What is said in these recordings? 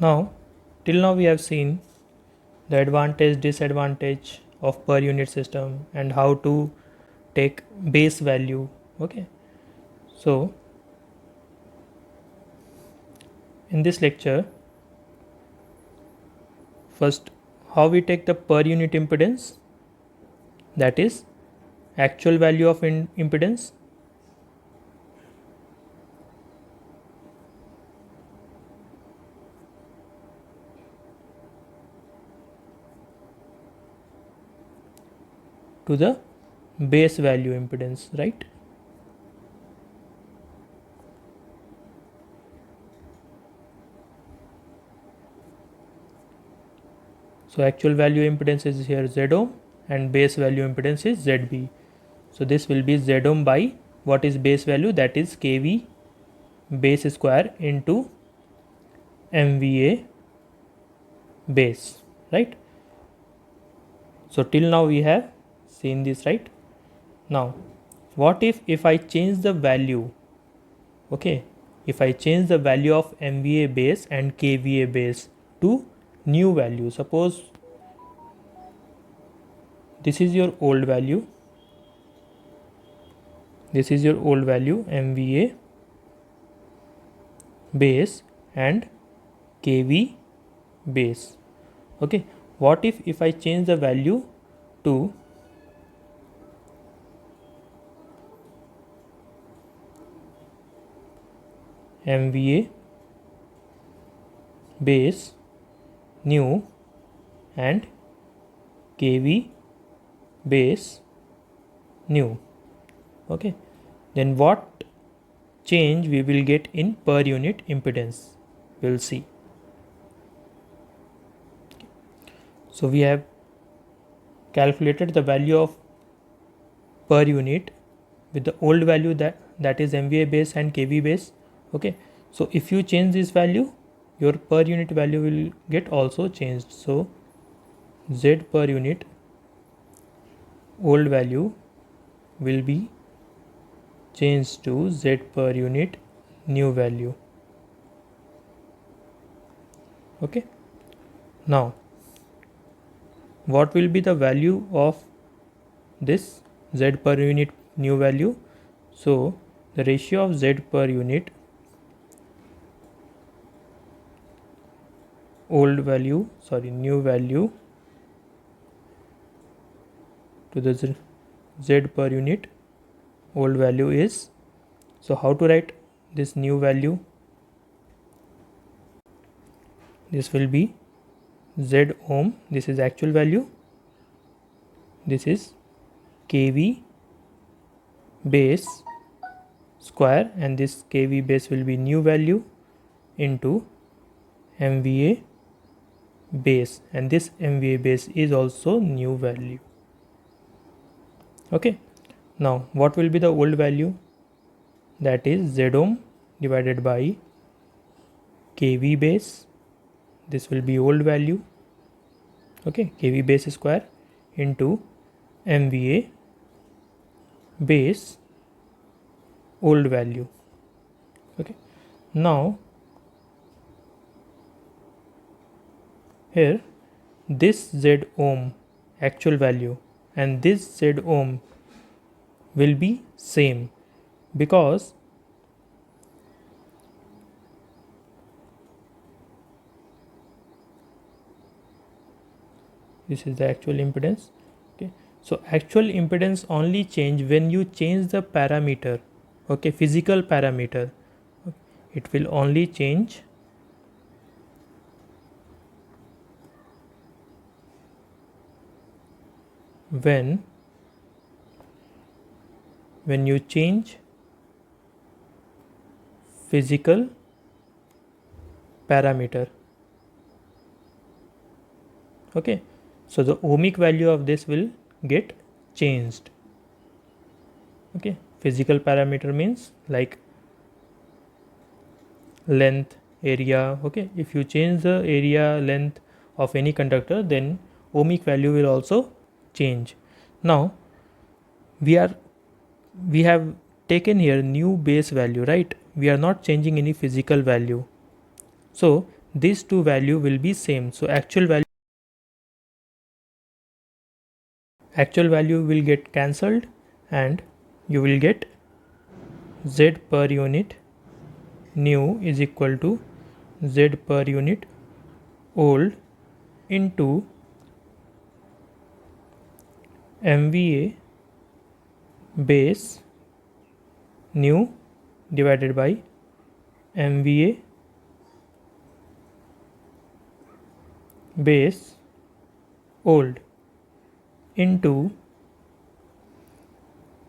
Now, till now we have seen the advantage, disadvantage of per unit system and how to take base value. Okay, so in this lecture, first how we take the per unit impedance, that is actual value of impedance, to the base value impedance, right? So actual value impedance is here Z ohm and base value impedance is ZB. So this will be Z ohm by what is base value, that is kV base square into MVA base, right? So till now we have seen this, right? Now what if I change the value? Okay, if I change the value of MVA base and KVA base to new value, suppose this is your old value, this is your old value MVA base and KV base. Okay, what if I change the value to MVA base new and KV base new? Okay, then what change we will get in per unit impedance? We'll see. So we have calculated the value of per unit with the old value, that is MVA base and KV base. Okay, so if you change this value, your per unit value will get also changed. So Z per unit old value will be changed to Z per unit new value. Okay, now what will be the value of this Z per unit new value? So the ratio of Z per unit old value, new value to the Z per unit old value is, so how to write this new value? This will be Z ohm, this is actual value, this is KV base square and this KV base will be new value into MVA base, and this MVA base is also new value. Okay, now what will be the old value? That is Z ohm divided by KV base, this will be old value, okay, KV base square into MVA base old value. Okay, now here this Z ohm actual value and this Z ohm will be same, because this is the actual impedance. Okay, so actual impedance only change when you change the parameter, okay, physical parameter. It will only change when you change physical parameter. Okay, so the ohmic value of this will get changed. Okay, physical parameter means like length, area. Okay, if you change the area, length of any conductor, then ohmic value will also change. Now we have taken here new base value, right? We are not changing any physical value. So these two value will be same. So actual value will get cancelled and you will get Z per unit new is equal to Z per unit old into MVA base new divided by MVA base old into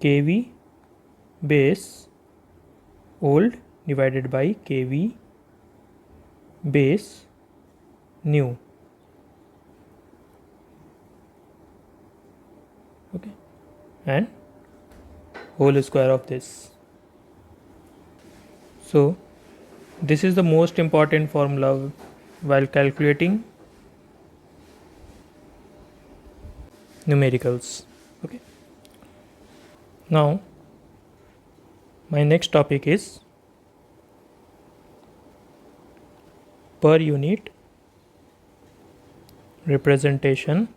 KV base old divided by KV base new. Okay, and whole square of this. So this is the most important formula while calculating numericals. Okay, now my next topic is per unit representation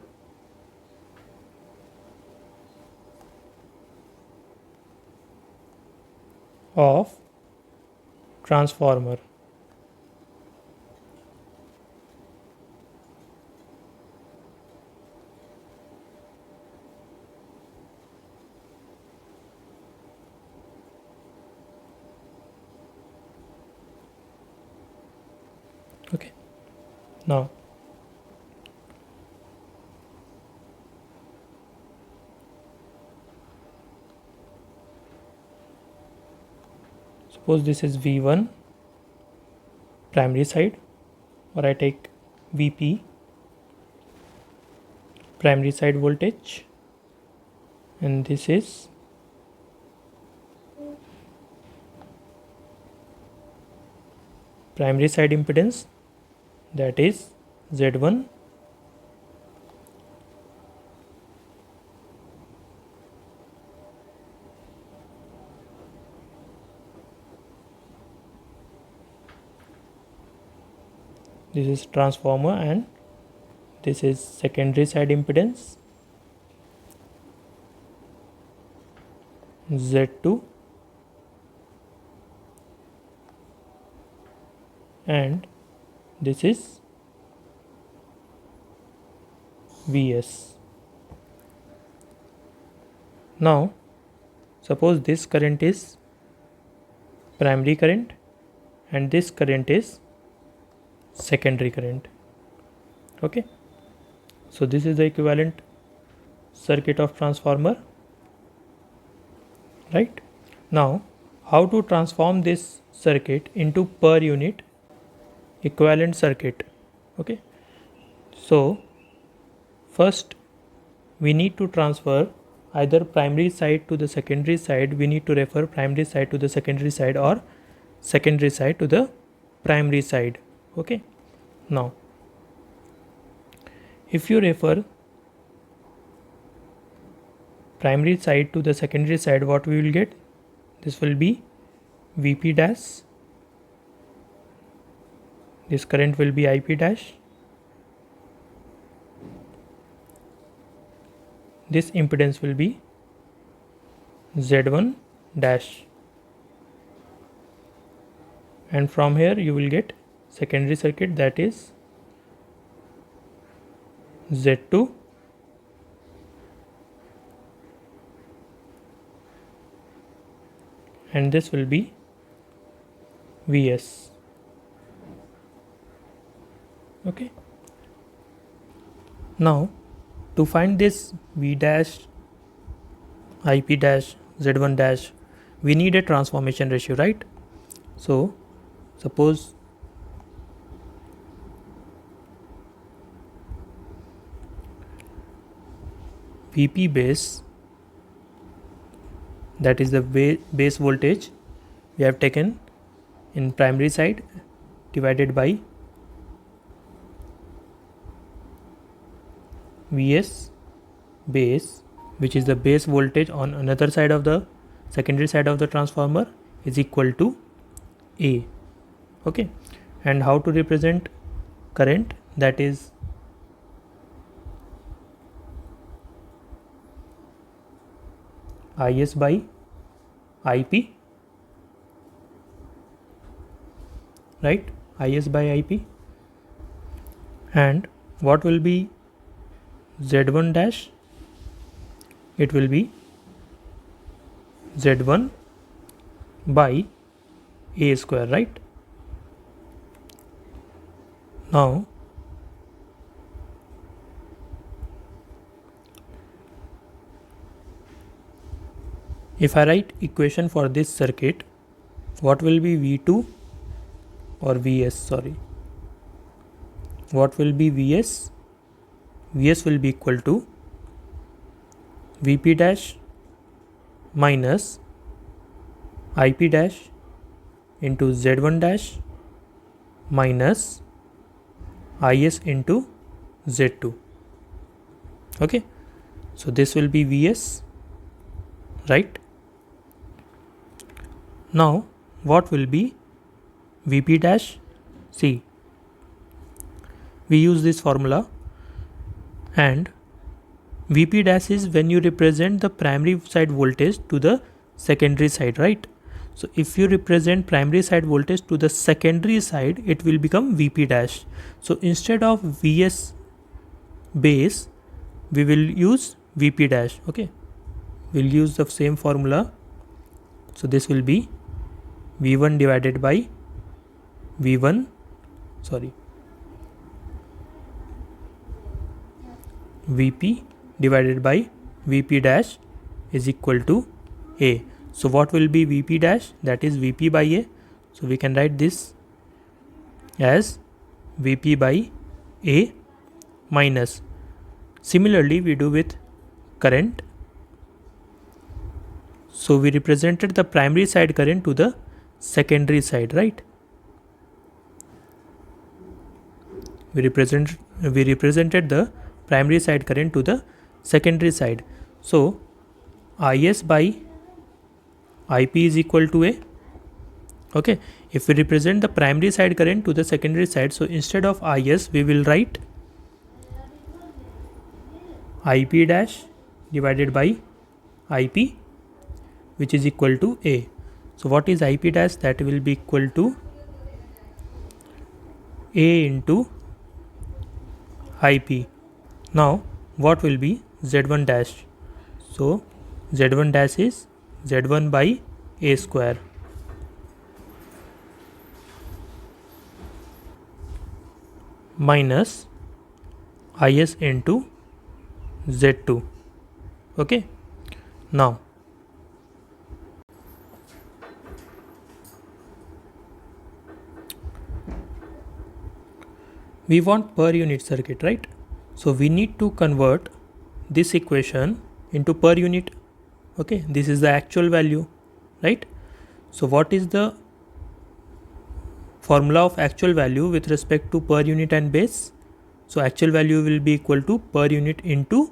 of transformer. Okay, now suppose this is V1 primary side, or I take VP primary side voltage, and this is primary side impedance, that is Z1, this is transformer, and this is secondary side impedance Z2, and this is Vs. Now suppose this current is primary current and this current is secondary current. Okay, so this is the equivalent circuit of transformer, right? Now how to transform this circuit into per unit equivalent circuit? Okay, so first we need to transfer either primary side to the secondary side. We need to refer primary side to the secondary side or secondary side to the primary side. Okay, now if you refer primary side to the secondary side, what we will get? This will be Vp dash, this current will be Ip dash, this impedance will be Z1 dash, and from here you will get secondary circuit, that is Z2 and this will be Vs. Okay, now to find this V dash, Ip dash, Z1 dash, we need a transformation ratio, right? So suppose Vp base, that is the base voltage we have taken in primary side, divided by Vs base, which is the base voltage on another side of the secondary side of the transformer, is equal to A. Okay, And how to represent current? That is IS by IP, right? IS by IP. And what will be Z1 dash? It will be Z1 by A square, right? Now if I write equation for this circuit, what will be V2 or Vs? Sorry. What will be Vs? Vs will be equal to Vp dash minus Ip dash into Z1 dash minus Is into Z2. Okay. So this will be Vs, right? Now what will be Vp dash? See, we use this formula, and Vp dash is when you represent the primary side voltage to the secondary side, right? So if you represent primary side voltage to the secondary side, it will become Vp dash. So instead of Vs base, we will use Vp dash. Okay, we'll use the same formula. So this will be V1 divided by V1, Vp divided by Vp dash is equal to A. So what will be Vp dash? That is Vp by A. So we can write this as Vp by A minus. Similarly we do with current. So we represented the primary side current to the secondary side, right? We represented the primary side current to the secondary side. So Is by Ip is equal to A. Okay, if we represent the primary side current to the secondary side, so instead of Is we will write Ip dash divided by Ip, which is equal to A. So what is Ip dash? That will be equal to A into Ip. Now what will be Z1 dash? So Z1 dash is Z1 by A square minus Is into Z2. Okay, now we want per unit circuit, right? So we need to convert this equation into per unit. Okay, this is the actual value, right? So what is the formula of actual value with respect to per unit and base? So actual value will be equal to per unit into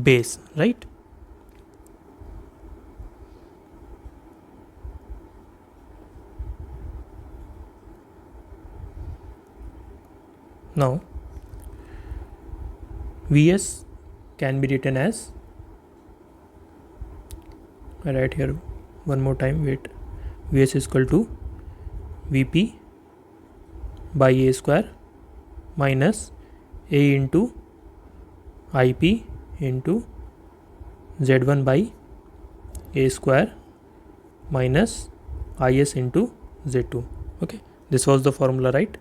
base, right? Now Vs can be written as, I write here one more time, wait, Vs is equal to Vp by A square minus A into Ip into Z1 by A square minus Is into Z2. Okay, this was the formula, right?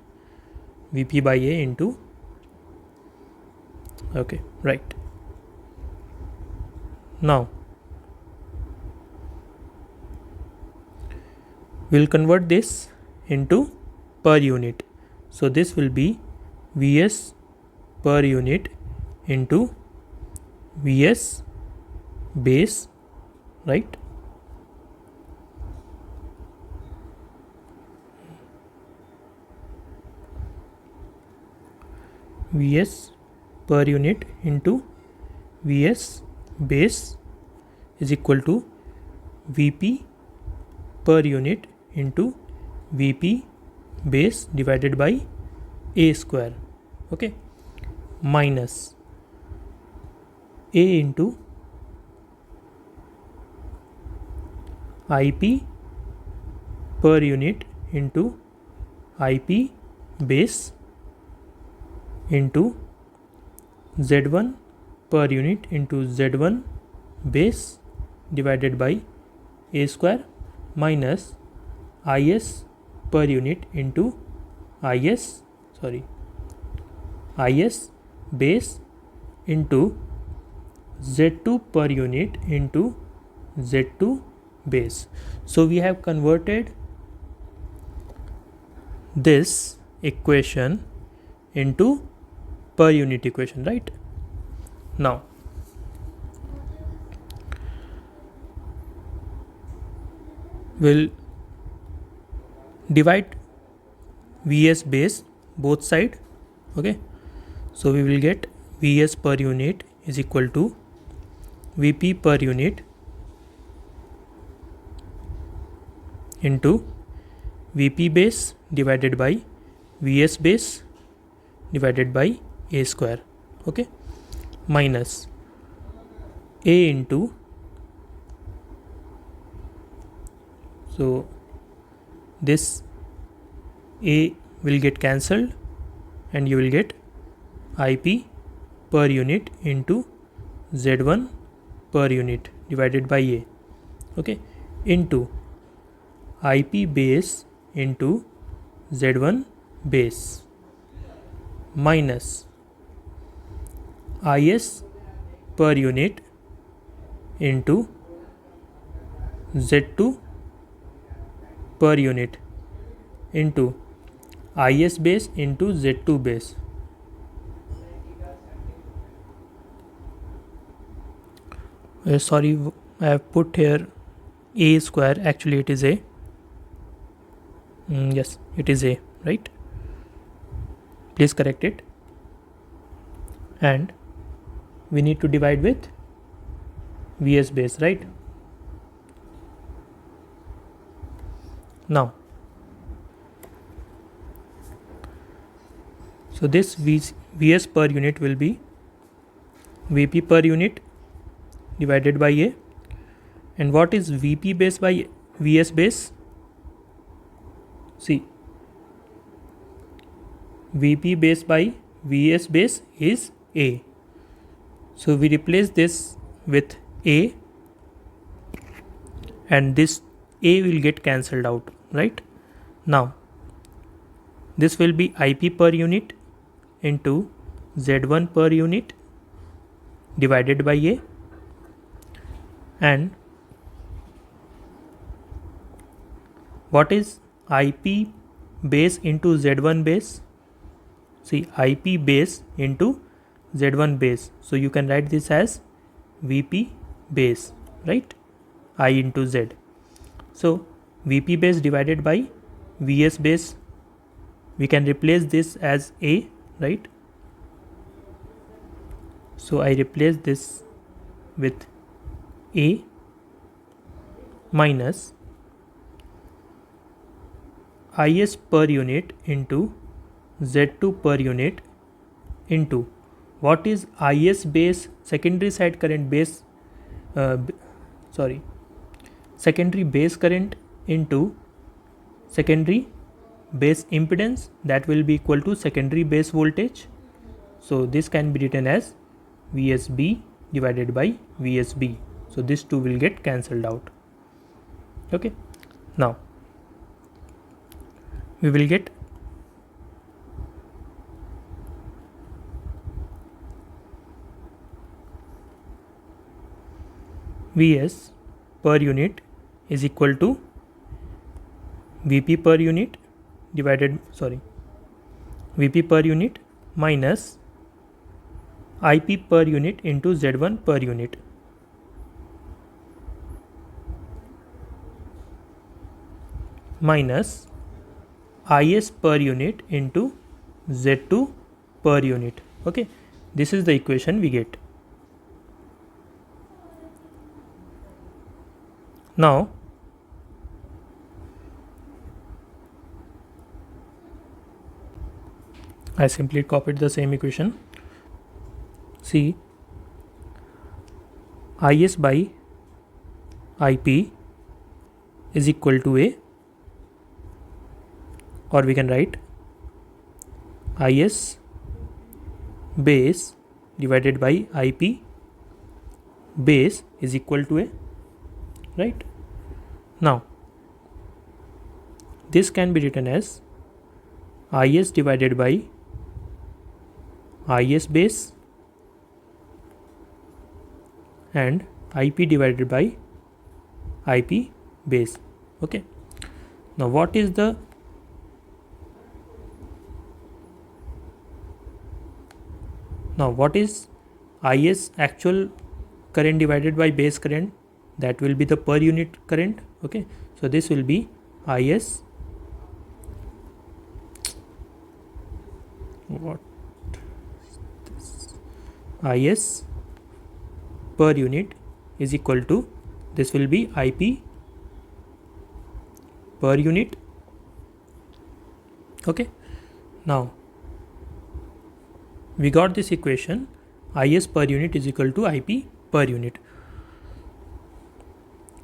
Vp by A into, okay, right. Now we'll convert this into per unit. So this will be Vs per unit into Vs base, right? Vs per unit into Vs base is equal to Vp per unit into Vp base divided by a square, okay, minus a into IP per unit into IP base into Z1 per unit into Z1 base divided by a square minus IS per unit into IS base into Z2 per unit into Z2 base. So we have converted this equation into per unit equation, right? Now we'll divide Vs base both side, okay. So we will get Vs per unit is equal to Vp per unit into Vp base divided by Vs base divided by a square, okay, minus a into, so this a will get cancelled and you will get IP per unit into Z1 per unit divided by a, okay, into IP base into Z1 base minus IS per unit into Z2 per unit into IS base into Z2 base. Sorry, I have put here a square, actually it is a, yes, it is a, right? Please correct it. And we need to divide with Vs base, right? Now, so this Vs per unit will be Vp per unit divided by a, and what is Vp base by Vs base? See, Vp base by Vs base is a, so we replace this with a and this a will get cancelled out, right? Now this will be IP per unit into Z1 per unit divided by a, and what is IP base into Z1 base? See, IP base into Z1 base, so you can write this as Vp base, right? I into Z. So Vp base divided by Vs base, we can replace this as a, right? So I replace this with a minus IS per unit into Z2 per unit into what is IS base, secondary side current base, secondary base current into secondary base impedance, that will be equal to secondary base voltage. So this can be written as VSB divided by VSB. So this two will get cancelled out. Okay. Now we will get Vs per unit is equal to Vp per unit Vp per unit minus IP per unit into Z1 per unit. Minus IS per unit into Z2 per unit. Okay, this is the equation we get. Now I simply copied the same equation. See, IS by IP is equal to A, or we can write IS base divided by IP base is equal to A, right? Now, this can be written as IS divided by IS base and IP divided by IP base. Okay. Now, what is IS actual current divided by base current? That will be the per unit current. Okay. So, this will be IS IS per unit is equal to, this will be IP per unit. Okay. Now, we got this equation, IS per unit is equal to IP per unit.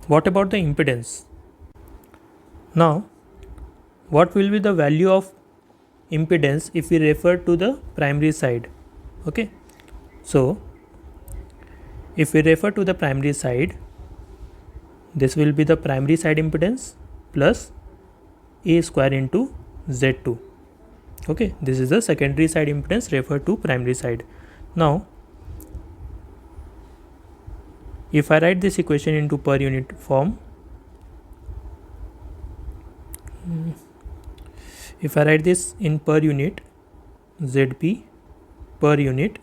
What about the impedance? Now, what will be the value of impedance if we refer to the primary side? Okay. So, if we refer to the primary side, this will be the primary side impedance plus A square into Z2. Okay, this is the secondary side impedance referred to primary side. Now, if I write this equation into per unit form, if I write this in per unit, ZP per unit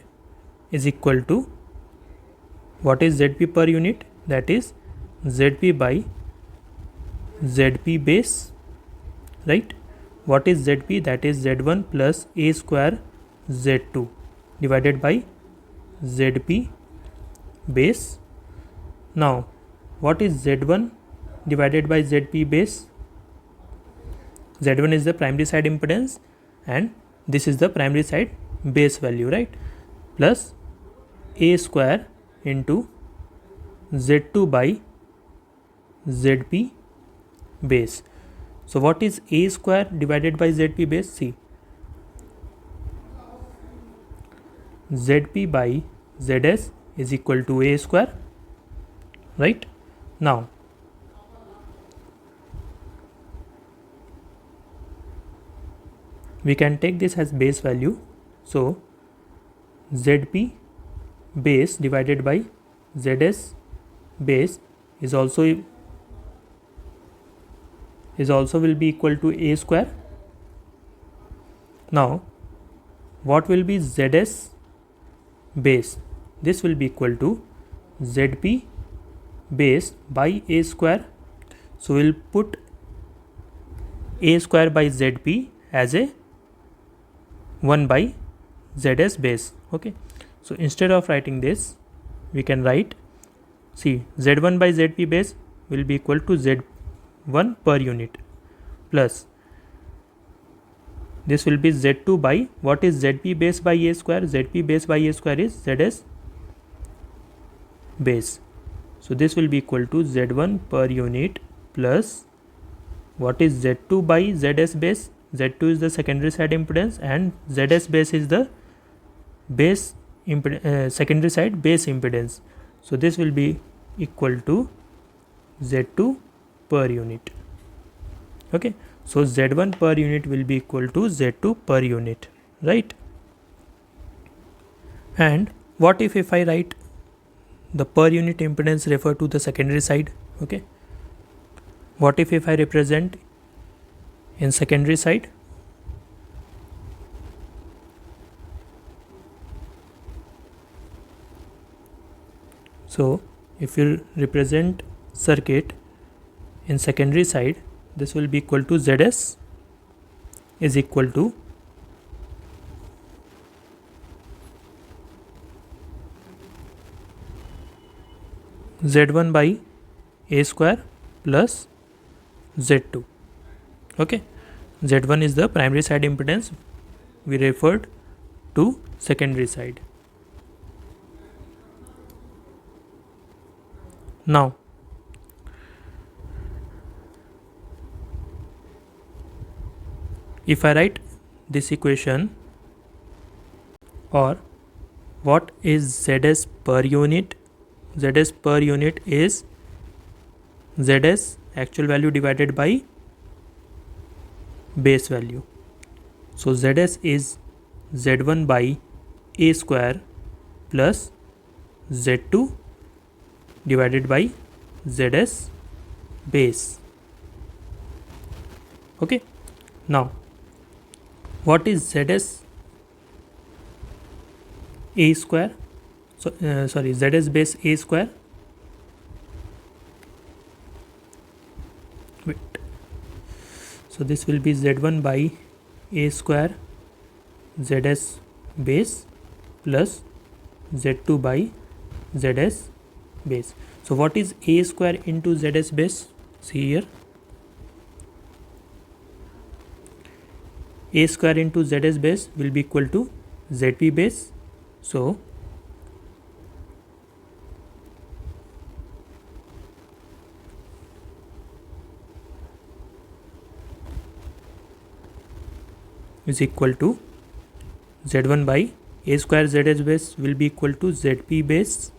is equal to, what is ZP per unit? That is ZP by ZP base, right? What is ZP? That is Z1 plus A square Z2 divided by ZP base. Now, what is Z1 divided by ZP base? Z1 is the primary side impedance and this is the primary side base value, right? Plus A square into Z2 by ZP base. So, what is A square divided by ZP base? See, ZP by ZS is equal to A square, right? Now, we can take this as base value. So, ZP base divided by ZS base is also will be equal to A square. Now, what will be ZS base? This will be equal to ZP base by A square. So, we will put A square by ZP as a 1 by ZS base. Okay. So, instead of writing this, we can write, see, Z1 by ZP base will be equal to Z1 per unit plus this will be Z2 by, what is ZP base by A square? ZP base by A square is ZS base. So, this will be equal to Z1 per unit plus, what is Z2 by ZS base? Z2 is the secondary side impedance and ZS base is the base secondary side base impedance. So, this will be equal to Z2 per unit. Okay. So, Z1 per unit will be equal to Z2 per unit, right? And what if I write the per unit impedance refer to the secondary side? Okay. What if I represent in secondary side? So, if you represent circuit in secondary side, this will be equal to ZS is equal to Z1 by A square plus Z2. Okay. Z1 is the primary side impedance we referred to secondary side. Now if I write this equation, or what is ZS per unit? ZS per unit is ZS actual value divided by base value. So ZS is Z1 by A square plus Z2 divided by ZS base. Okay. Now what is ZS A square? So ZS base A square. Wait. So this will be Z1 by A square ZS base plus Z2 by ZS base. So what is A square into ZS base? See here. A square into ZS base will be equal to ZP base. So is equal to Z1 by A square ZS base will be equal to ZP base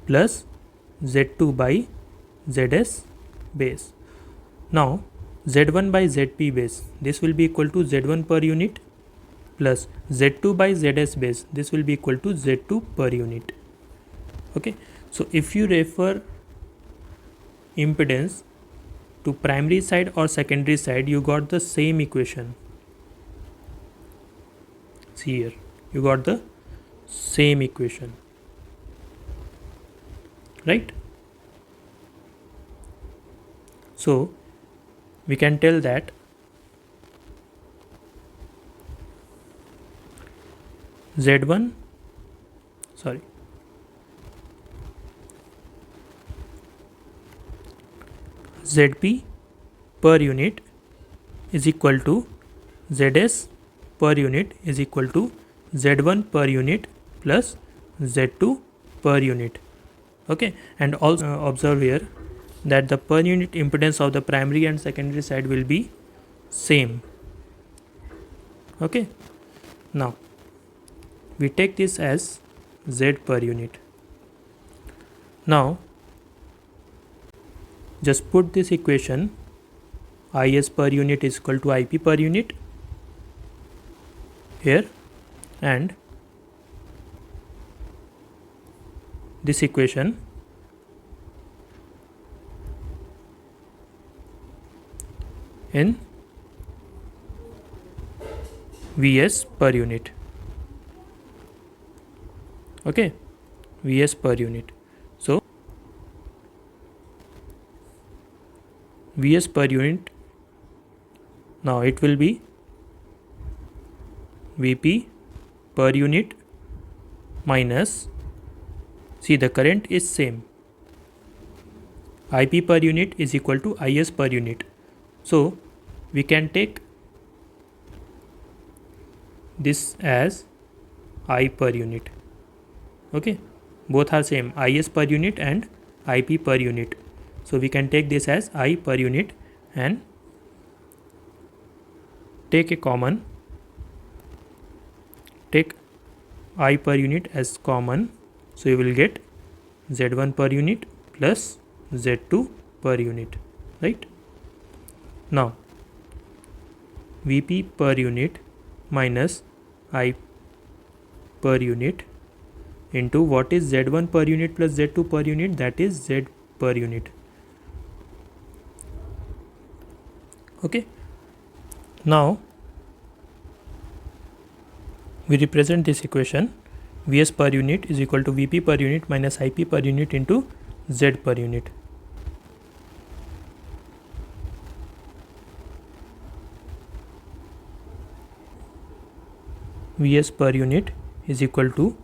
plus Z2 by ZS base. Now Z1 by ZP base, this will be equal to Z1 per unit plus Z2 by ZS base, this will be equal to Z2 per unit. Okay, so if you refer impedance to primary side or secondary side, you got the same equation. See here, you got the same equation, right? So we can tell that ZP per unit is equal to ZS per unit is equal to Z1 per unit plus Z2 per unit. Okay, and also observe here that the per unit impedance of the primary and secondary side will be same. Okay, now we take this as Z per unit. Now just put this equation, IS per unit is equal to IP per unit here, and this equation in VS per unit. Okay, VS per unit. So VS per unit, now it will be VP per unit minus, see the current is same, IP per unit is equal to IS per unit. So we can take this as I per unit. Okay, both are same, IS per unit and IP per unit. So we can take this as I per unit and take I per unit as common. So you will get Z1 per unit plus Z2 per unit, right? Now VP per unit minus I per unit into what is Z1 per unit plus Z2 per unit, that is Z per unit. Okay, now we represent this equation, VS per unit is equal to VP per unit minus IP per unit into Z per unit. VS per unit is equal to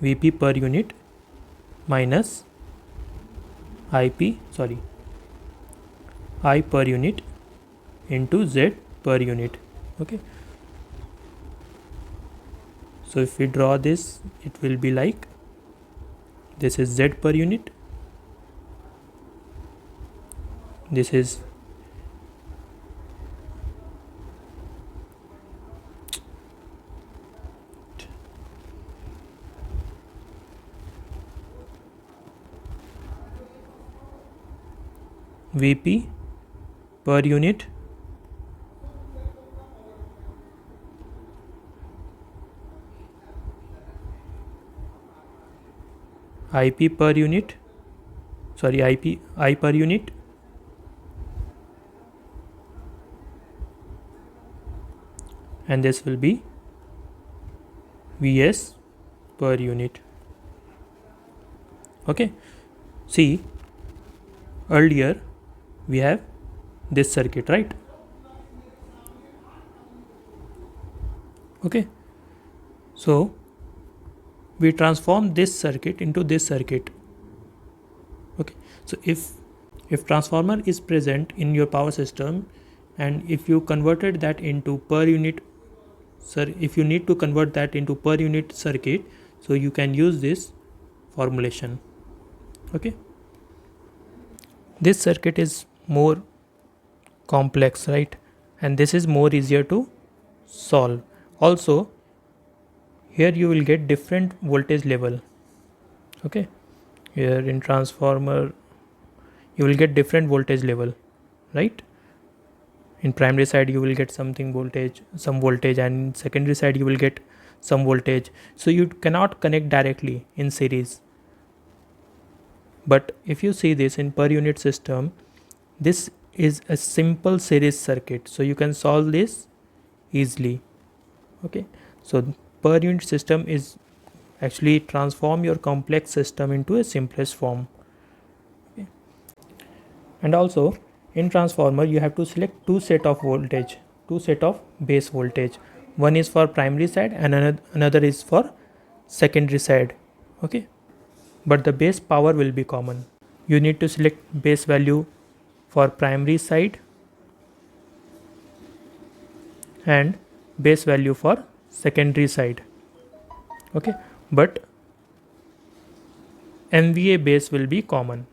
VP per unit minus I per unit into Z per unit. Okay, So if we draw this, it will be like this is Z per unit, this is Vp per unit, IP per unit, sorry, I per unit, and this will be Vs per unit. Okay, see, earlier we have this circuit, right? Okay, so we transform this circuit into this circuit. Okay, so if transformer is present in your power system, and if you converted that into per unit, if you need to convert that into per unit circuit, so you can use this formulation. Okay, this circuit is more complex, right? And this is more easier to solve. Also, here you will get different voltage level. Okay, here in transformer you will get different voltage level, right? In primary side you will get some voltage, and in secondary side you will get some voltage. So you cannot connect directly in series. But if you see this in per unit system, this is a simple series circuit, so you can solve this easily. Okay, so per unit system is actually transform your complex system into a simplest form. Okay. And also in transformer you have to select two set of base voltage. One is for primary side and another is for secondary side. Okay, but the base power will be common. You need to select base value for primary side and base value for secondary side. Okay, but MVA base will be common.